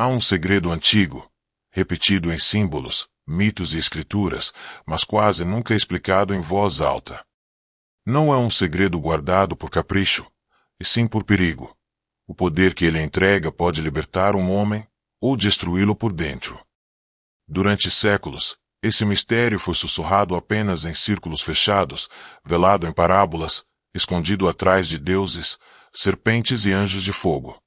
Há um segredo antigo, repetido em símbolos, mitos e escrituras, mas quase nunca explicado em voz alta. Não é um segredo guardado por capricho, e sim por perigo. O poder que ele entrega pode libertar um homem ou destruí-lo por dentro. Durante séculos, esse mistério foi sussurrado apenas em círculos fechados, velado em parábolas, escondido atrás de deuses, serpentes e anjos de fogo.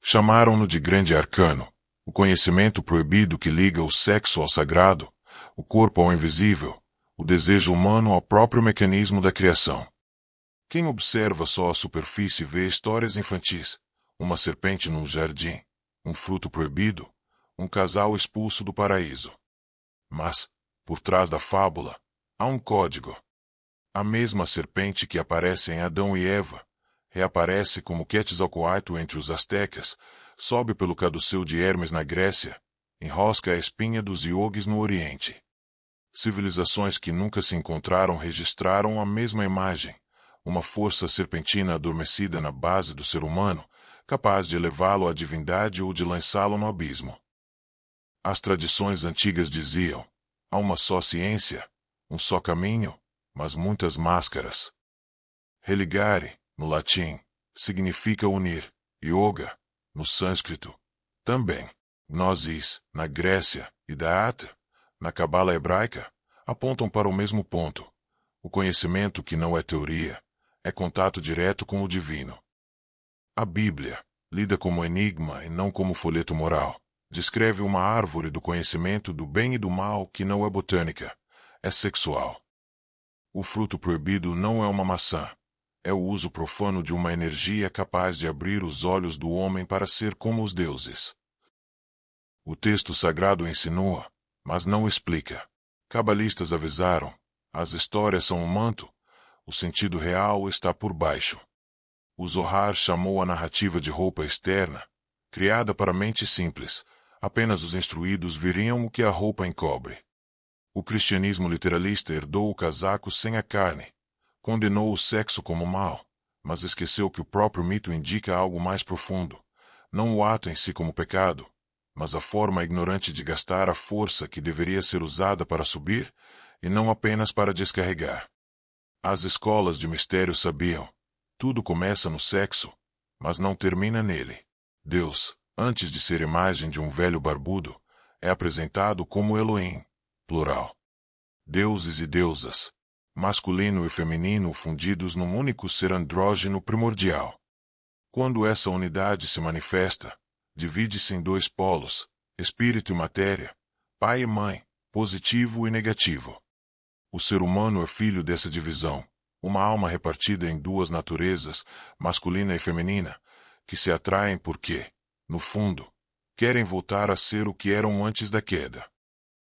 Chamaram-no de grande arcano, o conhecimento proibido que liga o sexo ao sagrado, o corpo ao invisível, o desejo humano ao próprio mecanismo da criação. Quem observa só a superfície vê histórias infantis, uma serpente num jardim, um fruto proibido, um casal expulso do paraíso. Mas, por trás da fábula, há um código. A mesma serpente que aparece em Adão e Eva, reaparece como Quetzalcoatl entre os astecas, sobe pelo caduceu de Hermes na Grécia, enrosca a espinha dos iogues no Oriente. Civilizações que nunca se encontraram registraram a mesma imagem, uma força serpentina adormecida na base do ser humano, capaz de elevá-lo à divindade ou de lançá-lo no abismo. As tradições antigas diziam: há uma só ciência, um só caminho, mas muitas máscaras. Religare, no latim, significa unir, yoga, no sânscrito, também. Gnosis, na Grécia, e Da'at, na cabala hebraica, apontam para o mesmo ponto. O conhecimento que não é teoria, é contato direto com o divino. A Bíblia, lida como enigma e não como folheto moral, descreve uma árvore do conhecimento do bem e do mal que não é botânica, é sexual. O fruto proibido não é uma maçã, é o uso profano de uma energia capaz de abrir os olhos do homem para ser como os deuses. O texto sagrado insinua, mas não explica. Cabalistas avisaram: as histórias são um manto, o sentido real está por baixo. O Zohar chamou a narrativa de roupa externa, criada para mente simples. Apenas os instruídos veriam o que a roupa encobre. O cristianismo literalista herdou o casaco sem a carne, condenou o sexo como mal, mas esqueceu que o próprio mito indica algo mais profundo, não o ato em si como pecado, mas a forma ignorante de gastar a força que deveria ser usada para subir, e não apenas para descarregar. As escolas de mistério sabiam: tudo começa no sexo, mas não termina nele. Deus, antes de ser imagem de um velho barbudo, é apresentado como Elohim, plural. Deuses e deusas, masculino e feminino fundidos num único ser andrógeno primordial. Quando essa unidade se manifesta, divide-se em dois polos, espírito e matéria, pai e mãe, positivo e negativo. O ser humano é filho dessa divisão, uma alma repartida em duas naturezas, masculina e feminina, que se atraem porque, no fundo, querem voltar a ser o que eram antes da queda.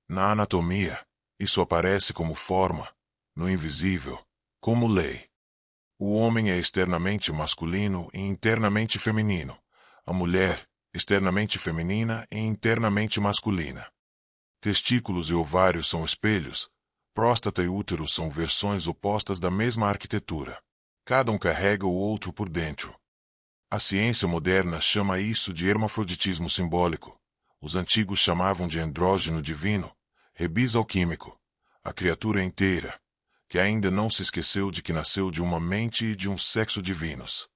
Na anatomia, isso aparece como forma, no invisível, como lei. O homem é externamente masculino e internamente feminino, a mulher, externamente feminina e internamente masculina. Testículos e ovários são espelhos, próstata e útero são versões opostas da mesma arquitetura. Cada um carrega o outro por dentro. A ciência moderna chama isso de hermafroditismo simbólico. Os antigos chamavam de andrógeno divino, rebis alquímico, a criatura inteira, que ainda não se esqueceu de que nasceu de uma mente e de um sexo divinos.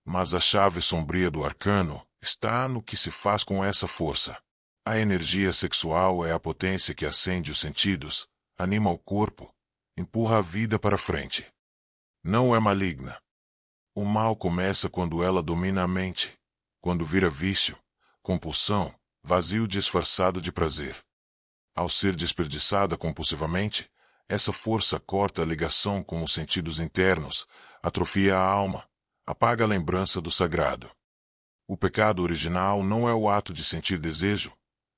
Mas a chave sombria do arcano está no que se faz com essa força. A energia sexual é a potência que acende os sentidos, anima o corpo, empurra a vida para frente. Não é maligna. O mal começa quando ela domina a mente, quando vira vício, compulsão, vazio disfarçado de prazer. Ao ser desperdiçada compulsivamente, essa força corta a ligação com os sentidos internos, atrofia a alma, apaga a lembrança do sagrado. O pecado original não é o ato de sentir desejo,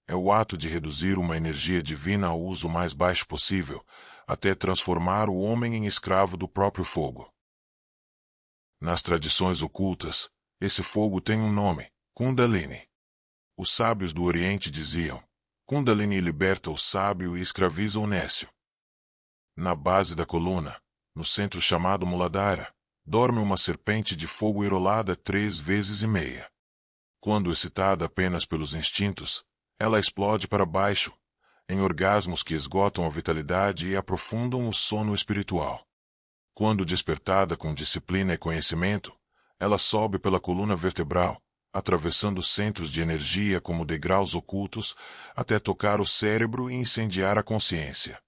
é o ato de reduzir uma energia divina ao uso mais baixo possível, até transformar o homem em escravo do próprio fogo. Nas tradições ocultas, esse fogo tem um nome, Kundalini. Os sábios do Oriente diziam: Kundalini liberta o sábio e escraviza o nécio. Na base da coluna, no centro chamado Muladhara, dorme uma serpente de fogo enrolada 3 vezes e meia. Quando excitada apenas pelos instintos, ela explode para baixo, em orgasmos que esgotam a vitalidade e aprofundam o sono espiritual. Quando despertada com disciplina e conhecimento, ela sobe pela coluna vertebral, atravessando centros de energia como degraus ocultos, até tocar o cérebro e incendiar a consciência.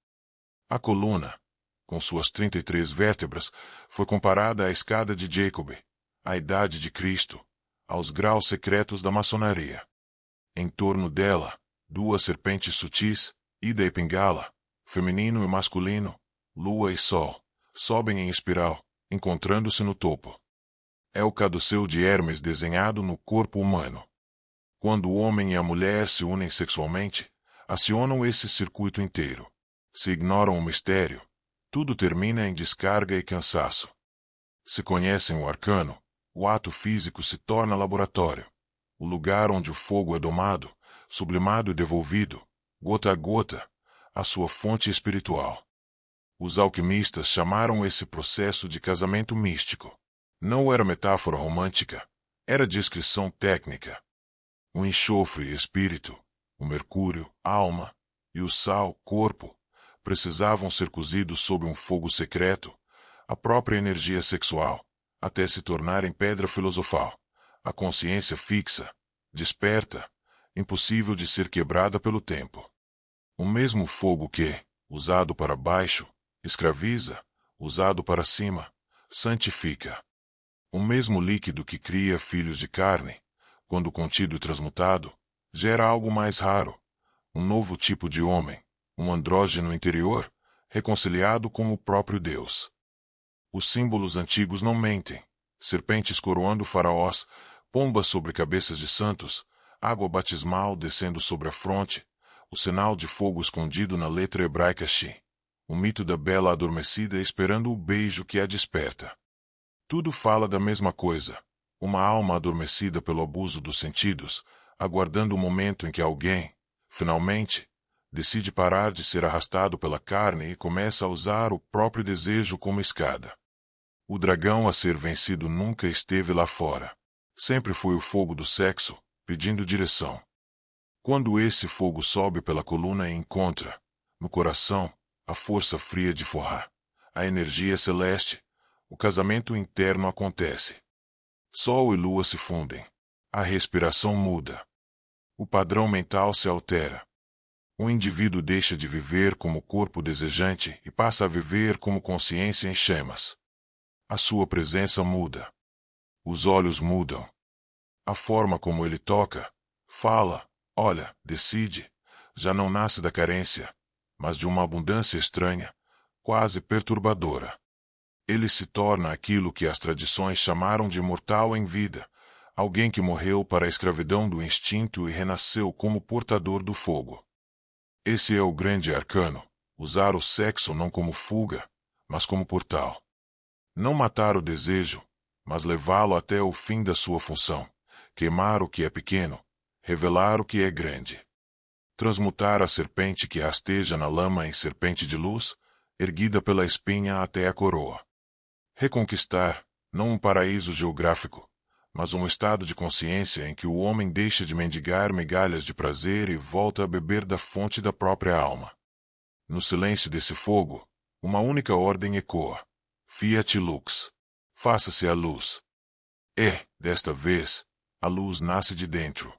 A coluna, com suas 33 vértebras, foi comparada à escada de Jacob, à idade de Cristo, aos graus secretos da maçonaria. Em torno dela, duas serpentes sutis, Ida e Pingala, feminino e masculino, lua e sol, sobem em espiral, encontrando-se no topo. É o caduceu de Hermes desenhado no corpo humano. Quando o homem e a mulher se unem sexualmente, acionam esse circuito inteiro. Se ignoram o mistério, tudo termina em descarga e cansaço. Se conhecem o arcano, o ato físico se torna laboratório, o lugar onde o fogo é domado, sublimado e devolvido, gota a gota, a sua fonte espiritual. Os alquimistas chamaram esse processo de casamento místico. Não era metáfora romântica, era descrição técnica. O enxofre, espírito, o mercúrio, alma, e o sal, corpo, precisavam ser cozidos sob um fogo secreto, a própria energia sexual, até se tornarem pedra filosofal, a consciência fixa, desperta, impossível de ser quebrada pelo tempo. O mesmo fogo que, usado para baixo, escraviza, usado para cima, santifica. O mesmo líquido que cria filhos de carne, quando contido e transmutado, gera algo mais raro, um novo tipo de homem, um andrógeno interior, reconciliado com o próprio Deus. Os símbolos antigos não mentem. Serpentes coroando faraós, pombas sobre cabeças de santos, água batismal descendo sobre a fronte, o sinal de fogo escondido na letra hebraica Shi, o mito da bela adormecida esperando o beijo que a desperta. Tudo fala da mesma coisa, uma alma adormecida pelo abuso dos sentidos, aguardando o momento em que alguém, finalmente, decide parar de ser arrastado pela carne e começa a usar o próprio desejo como escada. O dragão a ser vencido nunca esteve lá fora. Sempre foi o fogo do sexo, pedindo direção. Quando esse fogo sobe pela coluna e encontra, no coração, a força fria de forrar, a energia celeste, o casamento interno acontece. Sol e lua se fundem. A respiração muda. O padrão mental se altera. O indivíduo deixa de viver como corpo desejante e passa a viver como consciência em chamas. A sua presença muda. Os olhos mudam. A forma como ele toca, fala, olha, decide, já não nasce da carência, mas de uma abundância estranha, quase perturbadora. Ele se torna aquilo que as tradições chamaram de mortal em vida, alguém que morreu para a escravidão do instinto e renasceu como portador do fogo. Esse é o grande arcano, usar o sexo não como fuga, mas como portal. Não matar o desejo, mas levá-lo até o fim da sua função, queimar o que é pequeno, revelar o que é grande. Transmutar a serpente que rasteja na lama em serpente de luz, erguida pela espinha até a coroa. Reconquistar, não um paraíso geográfico, mas um estado de consciência em que o homem deixa de mendigar migalhas de prazer e volta a beber da fonte da própria alma. No silêncio desse fogo, uma única ordem ecoa. Fiat lux. Faça-se a luz. E, desta vez, a luz nasce de dentro.